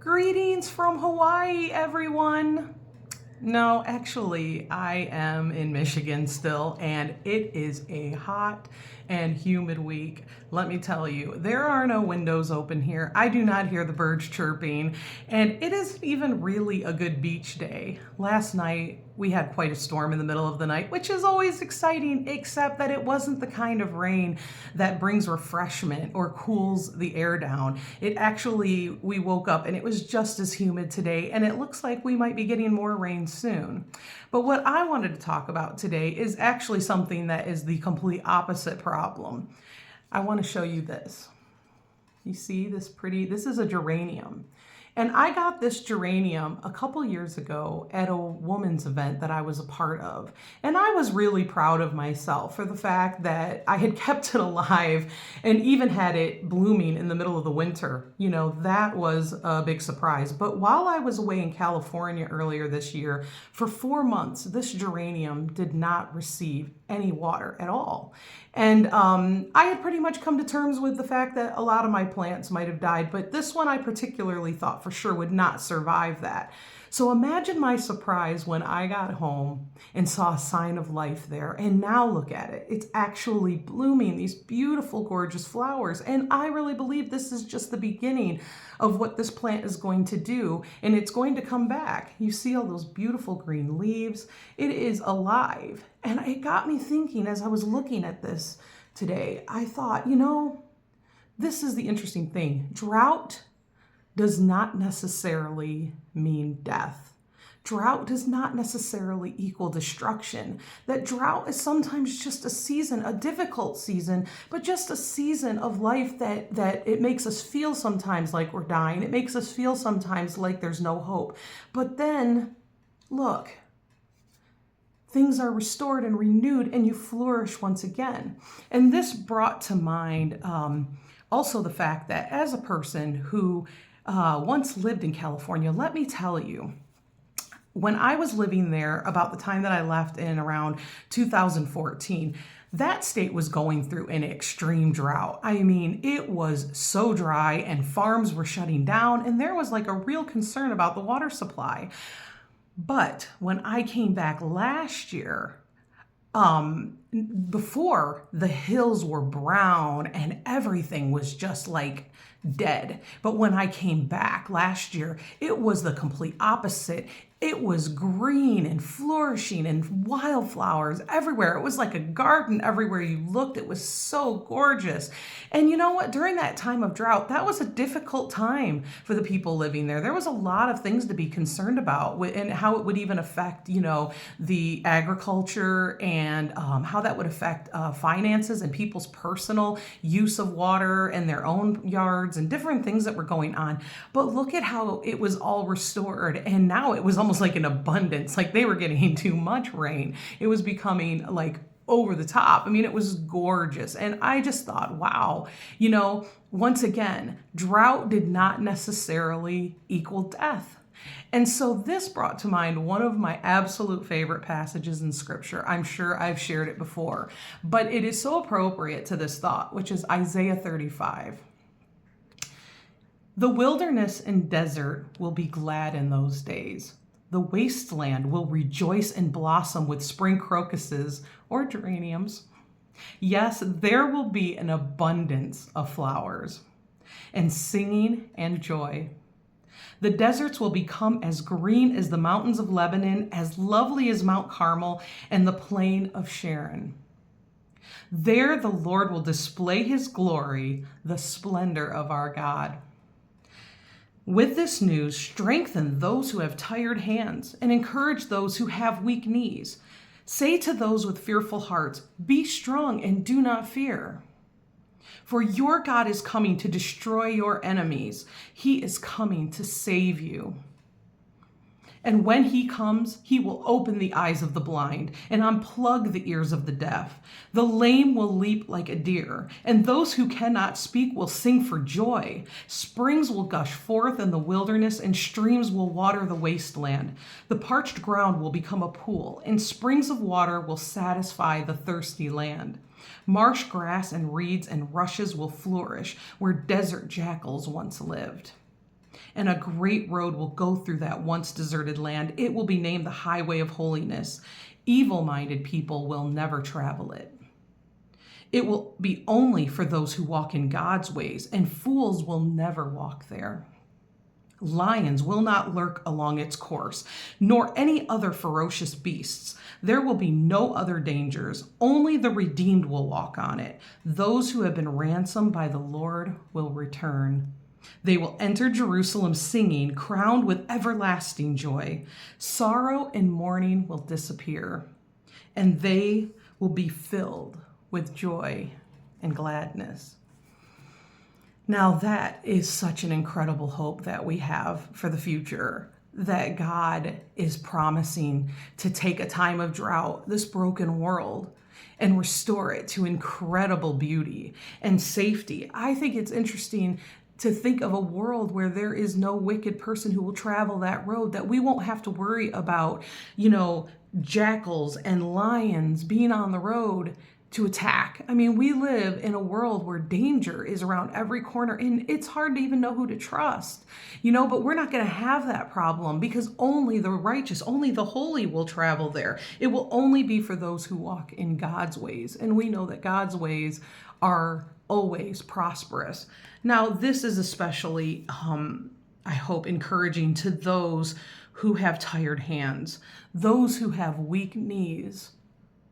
Greetings from Hawaii, everyone. No, actually, I am in Michigan still, and it is a hot and humid week. Let me tell you, there are no windows open here. I do not hear the birds chirping, and it isn't even really a good beach day. Last night, we had quite a storm in the middle of the night, which is always exciting, except that it wasn't the kind of rain that brings refreshment or cools the air down. It actually, we woke up and it was just as humid today, and it looks like we might be getting more rain soon. But what I wanted to talk about today is actually something that is the complete opposite problem. I want to show you this. You see this this is a geranium. And I got this geranium a couple years ago at a woman's event that I was a part of. And I was really proud of myself for the fact that I had kept it alive and even had it blooming in the middle of the winter. You know, that was a big surprise. But while I was away in California earlier this year, for 4 months, this geranium did not receive any water at all. And I had pretty much come to terms with the fact that a lot of my plants might have died, but this one I particularly thought for sure would not survive that. So imagine my surprise when I got home and saw a sign of life there. And now look at it. It's actually blooming these beautiful, gorgeous flowers. And I really believe this is just the beginning of what this plant is going to do. And it's going to come back. You see all those beautiful green leaves. It is alive. And it got me thinking as I was looking at this today, I thought, you know, this is the interesting thing. Drought does not necessarily mean death. Drought does not necessarily equal destruction. That drought is sometimes just a season, a difficult season, but just a season of life that it makes us feel sometimes like we're dying. It makes us feel sometimes like there's no hope. But then, look, things are restored and renewed and you flourish once again. And this brought to mind also the fact that as a person who once lived in California, let me tell you, when I was living there about the time that I left in around 2014, that state was going through an extreme drought. I mean, it was so dry and farms were shutting down and there was like a real concern about the water supply. But when I came back last year, before the hills were brown and everything was just like dead. But when I came back last year, it was the complete opposite. It was green and flourishing and wildflowers everywhere. It was like a garden everywhere you looked. It was so gorgeous. And you know what? During that time of drought, that was a difficult time for the people living there. There was a lot of things to be concerned about and how it would even affect, you know, the agriculture and how that would affect finances and people's personal use of water and their own yards and different things that were going on. But look at how it was all restored. And now it was almost like an abundance, like they were getting too much rain. It was becoming like over the top. I mean, it was gorgeous. And I just thought, wow, you know, once again, drought did not necessarily equal death. And so this brought to mind one of my absolute favorite passages in scripture. I'm sure I've shared it before, but it is so appropriate to this thought, which is Isaiah 35. The wilderness and desert will be glad in those days. The wasteland will rejoice and blossom with spring crocuses or geraniums. Yes, there will be an abundance of flowers and singing and joy. The deserts will become as green as the mountains of Lebanon, as lovely as Mount Carmel and the plain of Sharon. There the Lord will display his glory, the splendor of our God. With this news, strengthen those who have tired hands and encourage those who have weak knees. Say to those with fearful hearts, be strong and do not fear. For your God is coming to destroy your enemies. He is coming to save you. And when he comes, he will open the eyes of the blind and unplug the ears of the deaf. The lame will leap like a deer, and those who cannot speak will sing for joy. Springs will gush forth in the wilderness, and streams will water the wasteland. The parched ground will become a pool, and springs of water will satisfy the thirsty land. Marsh grass and reeds and rushes will flourish where desert jackals once lived. and a great road will go through that once deserted land. It will be named the highway of holiness. Evil-minded people will never travel it. It will be only for those who walk in God's ways, and fools will never walk there. Lions will not lurk along its course, nor any other ferocious beasts. There will be no other dangers. Only the redeemed will walk on it. Those who have been ransomed by the Lord will return. They will enter Jerusalem singing, crowned with everlasting joy. Sorrow and mourning will disappear, and they will be filled with joy and gladness. Now that is such an incredible hope that we have for the future, that God is promising to take a time of drought, this broken world, and restore it to incredible beauty and safety. I think it's interesting to think of a world where there is no wicked person who will travel that road, that we won't have to worry about, jackals and lions being on the road to attack. I mean, we live in a world where danger is around every corner, and it's hard to even know who to trust, but we're not going to have that problem, because only the righteous, only the holy will travel there. It will only be for those who walk in God's ways, and we know that God's ways are always prosperous. Now, this is especially, I hope, encouraging to those who have tired hands, those who have weak knees,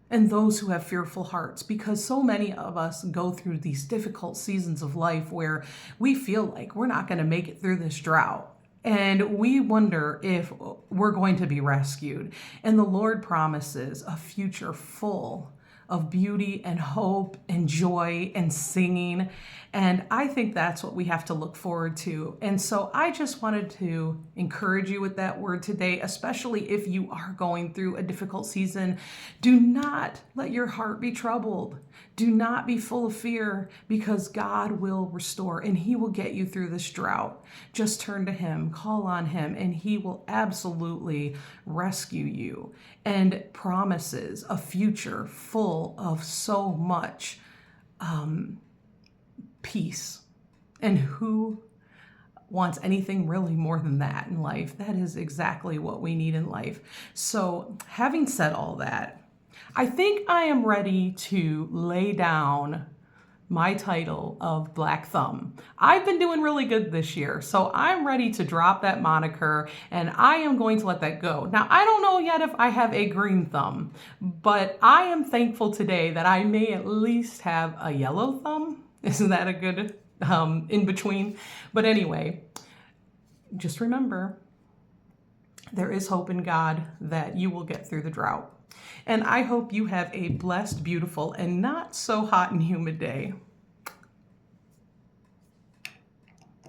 and those who have fearful hearts, because so many of us go through these difficult seasons of life where we feel like we're not going to make it through this drought. And we wonder if we're going to be rescued. And the Lord promises a future full of beauty and hope and joy and singing. And I think that's what we have to look forward to. And so I just wanted to encourage you with that word today, especially if you are going through a difficult season. Do not let your heart be troubled. Do not be full of fear, because God will restore and He will get you through this drought. Just turn to Him, call on Him, and He will absolutely rescue you, and promises a future full of so much peace. And who wants anything really more than that in life? That is exactly what we need in life. So having said all that, I think I am ready to lay down my title of Black Thumb. I've been doing really good this year, so I'm ready to drop that moniker, and I am going to let that go. Now, I don't know yet if I have a green thumb, but I am thankful today that I may at least have a yellow thumb. Isn't that a good in between? But anyway, just remember, there is hope in God that you will get through the drought. And I hope you have a blessed, beautiful, and not so hot and humid day.